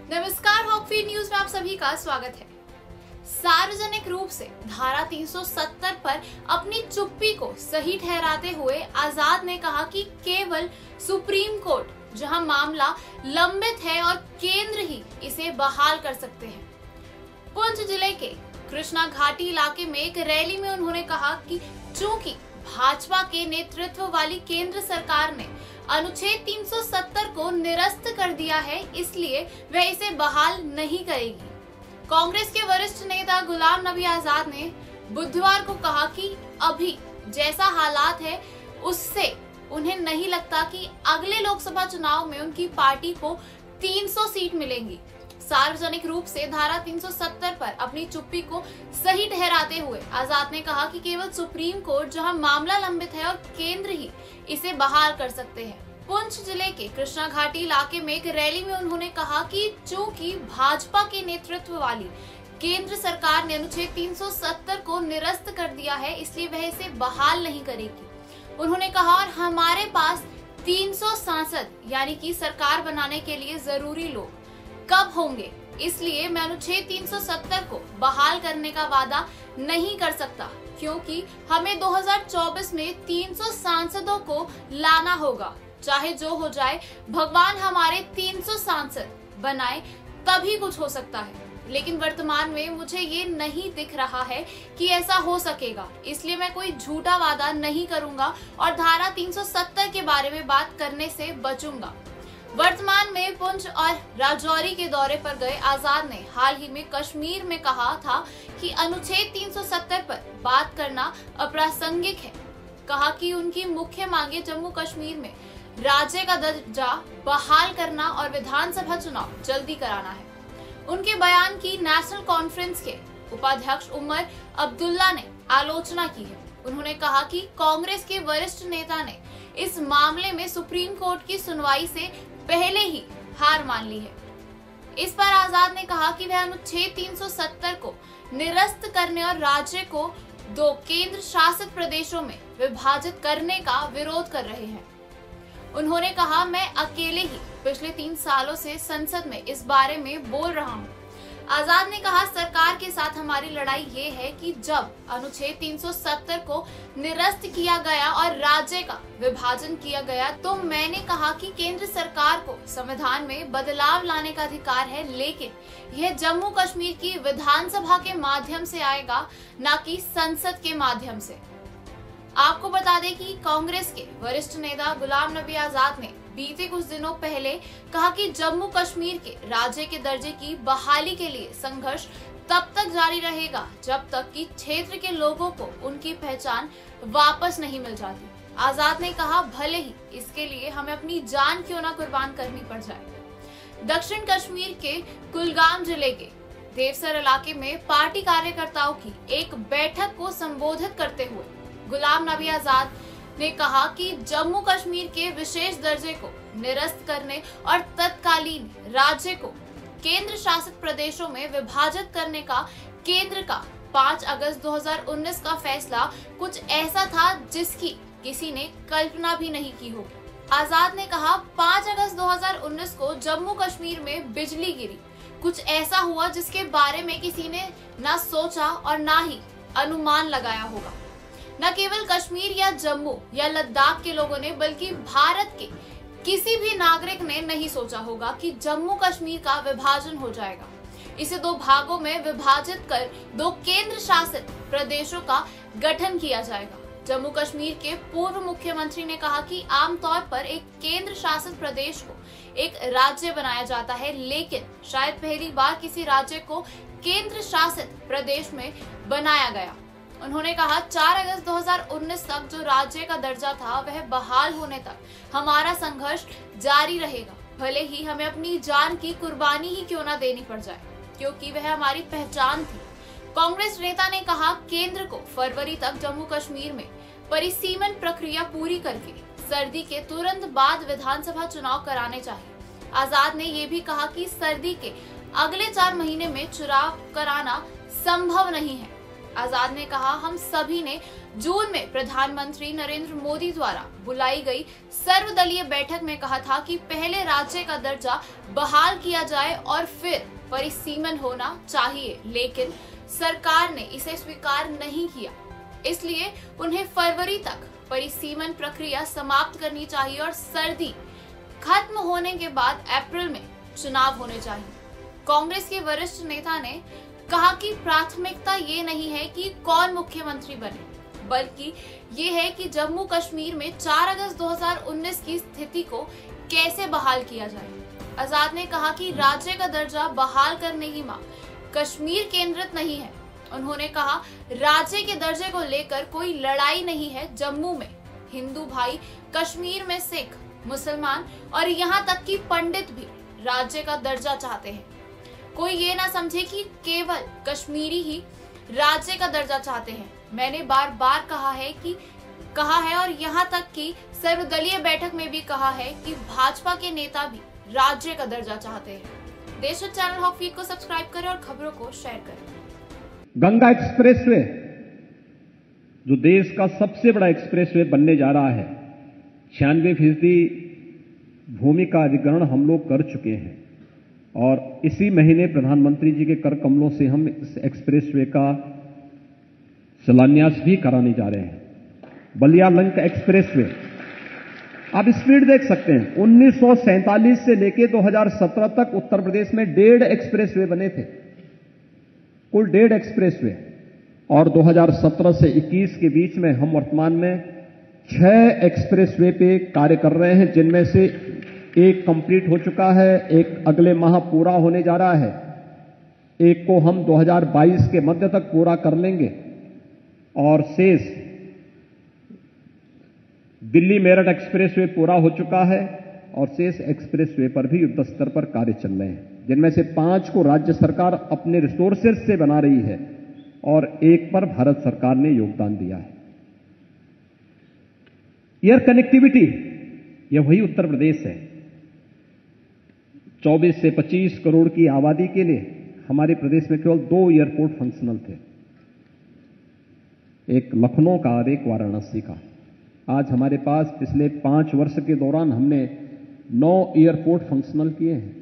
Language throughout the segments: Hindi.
नमस्कार, हॉकफीड न्यूज में आप सभी का स्वागत है। सार्वजनिक रूप से धारा 370 पर अपनी चुप्पी को सही ठहराते हुए आजाद ने कहा कि केवल सुप्रीम कोर्ट जहां मामला लंबित है और केंद्र ही इसे बहाल कर सकते हैं। पुंछ जिले के कृष्णा घाटी इलाके में एक रैली में उन्होंने कहा कि चूंकि भाजपा के नेतृत्व वाली केंद्र सरकार ने अनुच्छेद 370 को निरस्त कर दिया है, इसलिए वह इसे बहाल नहीं करेगी। कांग्रेस के वरिष्ठ नेता गुलाम नबी आजाद ने बुधवार को कहा कि अभी जैसा हालात है उससे उन्हें नहीं लगता कि अगले लोकसभा चुनाव में उनकी पार्टी को 300 सीट मिलेंगी। सार्वजनिक रूप से धारा 370 पर अपनी चुप्पी को सही ठहराते हुए आजाद ने कहा कि केवल सुप्रीम कोर्ट जहां मामला लंबित है और केंद्र ही इसे बहाल कर सकते हैं। पुंछ जिले के कृष्णा घाटी इलाके में एक रैली में उन्होंने कहा कि चूंकि भाजपा के नेतृत्व वाली केंद्र सरकार ने अनुच्छेद 370 को निरस्त कर दिया है, इसलिए वह इसे बहाल नहीं करेगी। उन्होंने कहा और हमारे पास 300 सांसद यानी कि सरकार बनाने के लिए जरूरी लोग कब होंगे, इसलिए मैं अनुच्छेद 370 को बहाल करने का वादा नहीं कर सकता, क्योंकि हमें 2024 में 300 सांसदों को लाना होगा। चाहे जो हो जाए, भगवान हमारे 300 सांसद बनाए तभी कुछ हो सकता है, लेकिन वर्तमान में मुझे ये नहीं दिख रहा है कि ऐसा हो सकेगा, इसलिए मैं कोई झूठा वादा नहीं करूंगा और धारा 370 के बारे में बात करने से बचूंगा। वर्तमान में पुंछ और राजौरी के दौरे पर गए आजाद ने हाल ही में कश्मीर में कहा था कि अनुच्छेद 370 पर बात करना अप्रासंगिक है। कहा कि उनकी मुख्य मांगे जम्मू कश्मीर में राज्य का दर्जा बहाल करना और विधानसभा चुनाव जल्दी कराना है। उनके बयान की नेशनल कॉन्फ्रेंस के उपाध्यक्ष उमर अब्दुल्ला ने आलोचना की है। उन्होंने कहा कि कांग्रेस के वरिष्ठ नेता ने इस मामले में सुप्रीम कोर्ट की सुनवाई से पहले ही हार मान ली है। इस पर आजाद ने कहा कि वह अनुच्छेद 370 को निरस्त करने और राज्य को 2 केंद्र शासित प्रदेशों में विभाजित करने का विरोध कर रहे हैं। उन्होंने कहा, मैं अकेले ही पिछले 3 सालों से संसद में इस बारे में बोल रहा हूं। आजाद ने कहा, सरकार के साथ हमारी लड़ाई ये है कि जब अनुच्छेद 370 को निरस्त किया गया और राज्य का विभाजन किया गया, तो मैंने कहा कि केंद्र सरकार को संविधान में बदलाव लाने का अधिकार है, लेकिन यह जम्मू कश्मीर की विधानसभा के माध्यम से आएगा, न कि संसद के माध्यम से। आपको बता दें कि कांग्रेस के वरिष्ठ नेता गुलाम नबी आजाद ने बीते कुछ दिनों पहले कहा कि जम्मू कश्मीर के राज्य के दर्जे की बहाली के लिए संघर्ष तब तक जारी रहेगा जब तक कि क्षेत्र के लोगों को उनकी पहचान वापस नहीं मिल जाती। आजाद ने कहा, भले ही इसके लिए हमें अपनी जान क्यों ना कुर्बान करनी पड़ जाए। दक्षिण कश्मीर के कुलगाम जिले के देवसर इलाके में पार्टी कार्यकर्ताओं की एक बैठक को संबोधित करते हुए गुलाम नबी आजाद ने कहा कि जम्मू कश्मीर के विशेष दर्जे को निरस्त करने और तत्कालीन राज्य को केंद्र शासित प्रदेशों में विभाजित करने का केंद्र का 5 अगस्त 2019 का फैसला कुछ ऐसा था जिसकी किसी ने कल्पना भी नहीं की होगी। आजाद ने कहा, 5 अगस्त 2019 को जम्मू कश्मीर में बिजली गिरी, कुछ ऐसा हुआ जिसके बारे में किसी ने ना सोचा और ना ही अनुमान लगाया होगा। न केवल कश्मीर या जम्मू या लद्दाख के लोगों ने, बल्कि भारत के किसी भी नागरिक ने नहीं सोचा होगा कि जम्मू कश्मीर का विभाजन हो जाएगा। इसे 2 भागों में विभाजित कर 2 केंद्र शासित प्रदेशों का गठन किया जाएगा। जम्मू कश्मीर के पूर्व मुख्यमंत्री ने कहा कि आमतौर पर एक केंद्र शासित प्रदेश को एक राज्य बनाया जाता है, लेकिन शायद पहली बार किसी राज्य को केंद्र शासित प्रदेश में बनाया गया। उन्होंने कहा, 4 अगस्त 2019 तक जो राज्य का दर्जा था वह बहाल होने तक हमारा संघर्ष जारी रहेगा, भले ही हमें अपनी जान की कुर्बानी ही क्यों ना देनी पड़ जाए, क्योंकि वह हमारी पहचान थी। कांग्रेस नेता ने कहा, केंद्र को फरवरी तक जम्मू कश्मीर में परिसीमन प्रक्रिया पूरी करके सर्दी के तुरंत बाद विधानसभा चुनाव कराने चाहिए। आजाद ने ये भी कहा कि सर्दी के अगले 4 महीने में चुनाव कराना संभव नहीं है। आजाद ने कहा, हम सभी ने जून में प्रधानमंत्री नरेंद्र मोदी द्वारा बुलाई गई सर्वदलीय बैठक में कहा था कि पहले राज्य का दर्जा बहाल किया जाए और फिर परिसीमन होना चाहिए, लेकिन सरकार ने इसे स्वीकार नहीं किया। इसलिए उन्हें फरवरी तक परिसीमन प्रक्रिया समाप्त करनी चाहिए और सर्दी खत्म होने के बाद अप्रैल में चुनाव होने चाहिए। कांग्रेस के वरिष्ठ नेता ने कहा कि प्राथमिकता ये नहीं है कि कौन मुख्यमंत्री बने, बल्कि ये है कि जम्मू कश्मीर में 4 अगस्त 2019 की स्थिति को कैसे बहाल किया जाए। आजाद ने कहा कि राज्य का दर्जा बहाल करने की मांग कश्मीर केंद्रित नहीं है। उन्होंने कहा राज्य के दर्जे को लेकर कोई लड़ाई नहीं है। जम्मू में हिंदू भाई, कश्मीर में सिख, मुसलमान और यहाँ तक कि पंडित भी राज्य का दर्जा चाहते हैं। कोई ये ना समझे कि केवल कश्मीरी ही राज्य का दर्जा चाहते हैं। मैंने बार बार कहा है और यहाँ तक कि सर्वदलीय बैठक में भी कहा है कि भाजपा के नेता भी राज्य का दर्जा चाहते हैं। देश चैनल हॉक फीड को सब्सक्राइब करें और खबरों को शेयर करें। गंगा एक्सप्रेसवे जो देश का सबसे बड़ा एक्सप्रेसवे बनने जा रहा है, 96% भूमि का अधिग्रहण हम लोग कर चुके हैं और इसी महीने प्रधानमंत्री जी के कर कमलों से हम इस एक्सप्रेसवे का शिलान्यास भी कराने जा रहे हैं। बलिया लंका एक्सप्रेसवे, आप स्पीड देख सकते हैं। 1947 से लेकर 2017 तक उत्तर प्रदेश में 1.5 एक्सप्रेसवे बने थे, कुल 1.5 एक्सप्रेसवे, और 2017 से 21 के बीच में हम वर्तमान में 6 एक्सप्रेसवे पे कार्य कर रहे हैं, जिनमें से एक कंप्लीट हो चुका है, एक अगले माह पूरा होने जा रहा है, एक को हम 2022 के मध्य तक पूरा कर लेंगे और शेष दिल्ली मेरठ एक्सप्रेसवे पूरा हो चुका है और शेष एक्सप्रेसवे पर भी युद्ध स्तर पर कार्य चल रहे हैं, जिनमें से 5 को राज्य सरकार अपने रिसोर्सेज से बना रही है और एक पर भारत सरकार ने योगदान दिया है। एयर कनेक्टिविटी, यह वही उत्तर प्रदेश है। 24 से 25 करोड़ की आबादी के लिए हमारे प्रदेश में केवल 2 एयरपोर्ट फंक्शनल थे, एक लखनऊ का और एक वाराणसी का। आज हमारे पास पिछले 5 वर्ष के दौरान हमने 9 एयरपोर्ट फंक्शनल किए हैं।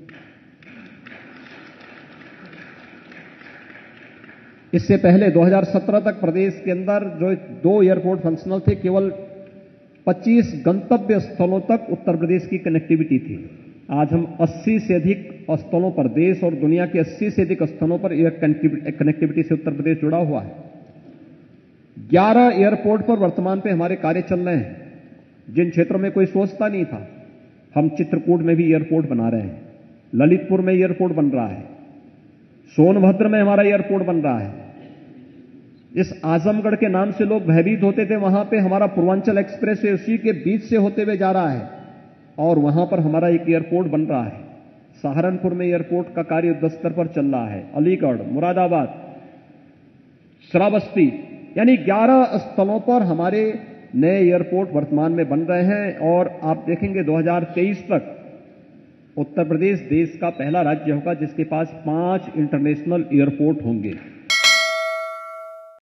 इससे पहले 2017 तक प्रदेश के अंदर जो 2 एयरपोर्ट फंक्शनल थे, केवल 25 गंतव्य स्थलों तक उत्तर प्रदेश की कनेक्टिविटी थी। आज हम 80 से अधिक स्थलों पर, देश और दुनिया के 80 से अधिक स्थलों पर एयर कनेक्टिविटी से उत्तर प्रदेश जुड़ा हुआ है। 11 एयरपोर्ट पर वर्तमान पे हमारे कार्य चल रहे हैं, जिन क्षेत्रों में कोई सोचता नहीं था। हम चित्रकूट में भी एयरपोर्ट बना रहे हैं, ललितपुर में एयरपोर्ट बन रहा है, सोनभद्र में हमारा एयरपोर्ट बन रहा है। इस आजमगढ़ के नाम से लोग भयभीत होते थे, वहां पे हमारा पूर्वांचल एक्सप्रेस उसी के बीच से होते हुए जा रहा है और वहां पर हमारा एक एयरपोर्ट बन रहा है। सहारनपुर में एयरपोर्ट का कार्य युद्ध स्तर पर चल रहा है, अलीगढ़, मुरादाबाद, श्रावस्ती, यानी 11 स्थलों पर हमारे नए एयरपोर्ट वर्तमान में बन रहे हैं और आप देखेंगे 2023 तक उत्तर प्रदेश देश का पहला राज्य होगा जिसके पास 5 इंटरनेशनल एयरपोर्ट होंगे।